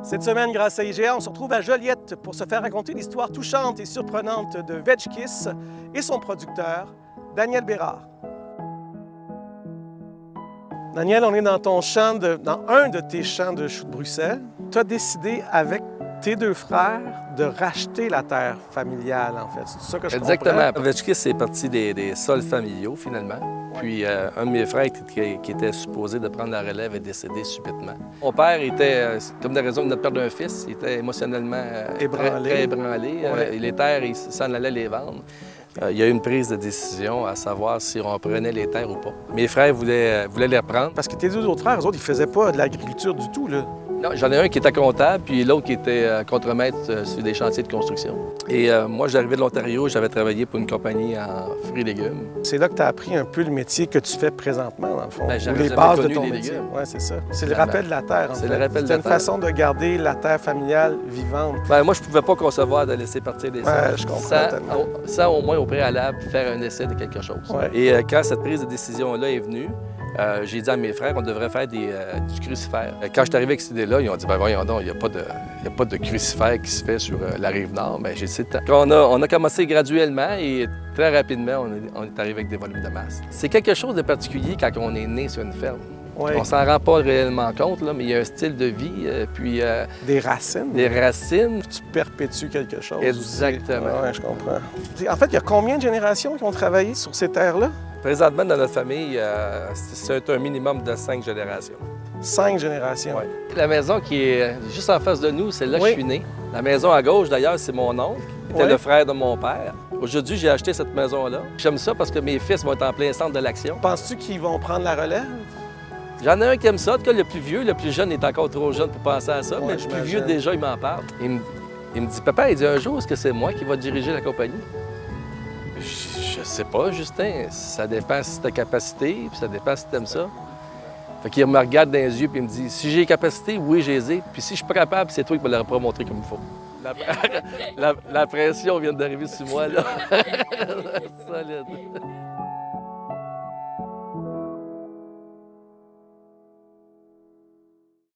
Cette semaine, grâce à IGA, on se retrouve à Joliette pour se faire raconter l'histoire touchante et surprenante de Veg Kiss et son producteur, Daniel Bérard. Daniel, on est dans ton champ dans un de tes champs de choux de Bruxelles. Tu as décidé avec tes deux frères de racheter la terre familiale, en fait. C'est ça que je comprends? Exactement. Veg Kiss, c'est parti des sols familiaux, finalement. Puis un de mes frères qui était supposé de prendre la relève est décédé subitement. Mon père était, comme de raison de notre père d'un fils, il était émotionnellement très ébranlé. Ouais. Les terres, il s'en allait les vendre. Il y a eu une prise de décision à savoir si on prenait les terres ou pas. Mes frères voulaient les reprendre. Parce que tes deux autres frères, eux autres, ils faisaient pas de l'agriculture du tout, là. Non, j'en ai un qui était comptable, puis l'autre qui était contremaître sur des chantiers de construction. Et moi, j'arrivais de l'Ontario, j'avais travaillé pour une compagnie en fruits et légumes. C'est là que tu as appris un peu le métier que tu fais présentement, dans le fond. Bien, ou j'avais les jamais bases de connu ton les métier. légumes. Oui, c'est ça. C'est le rappel de la terre, en fait. C'est le rappel de C'est la une terre. façon de garder la terre familiale vivante. Bien, moi, je ne pouvais pas concevoir de laisser partir des sols Je comprends tellement. sans au moins au préalable faire un essai de quelque chose. Ouais. Et quand cette prise de décision-là est venue, j'ai dit à mes frères qu'on devrait faire du crucifère. Quand je suis arrivé avec cette idée-là, ils ont dit « ben voyons donc, il n'y a pas de crucifère qui se fait sur la Rive-Nord. » Bien, j'ai dit c'est le temps. On a commencé graduellement et très rapidement, on est arrivé avec des volumes de masse. C'est quelque chose de particulier quand on est né sur une ferme. Ouais. On s'en rend pas réellement compte, là, mais il y a un style de vie, puis Des racines. des racines. Tu perpétues quelque chose. Exactement. Oui, je comprends. En fait, il y a combien de générations qui ont travaillé sur ces terres-là? Présentement, dans notre famille, c'est un minimum de 5 générations. 5 générations. Ouais. La maison qui est juste en face de nous, c'est là que Oui. je suis né. La maison à gauche, d'ailleurs, c'est mon oncle, qui était Oui. le frère de mon père. Aujourd'hui, j'ai acheté cette maison-là. J'aime ça parce que mes fils vont être en plein centre de l'action. Penses-tu qu'ils vont prendre la relève? J'en ai un qui aime ça. En tout cas, le plus vieux, le plus jeune est encore trop jeune pour penser à ça, Ouais, mais le plus j'imagine. vieux, déjà, il m'en parle. Il me dit, papa, il dit, un jour, est-ce que c'est moi qui va diriger la compagnie? Je sais pas, Justin. Ça dépend si tu as capacité, puis ça dépend si tu aimes ça. Fait qu'il me regarde dans les yeux puis il me dit, si j'ai capacité, oui, j'ai les ai. Puis si je suis pas capable, c'est toi qui me l'aurais pas montré comme il faut. La pression vient d'arriver sur moi, là. Solide.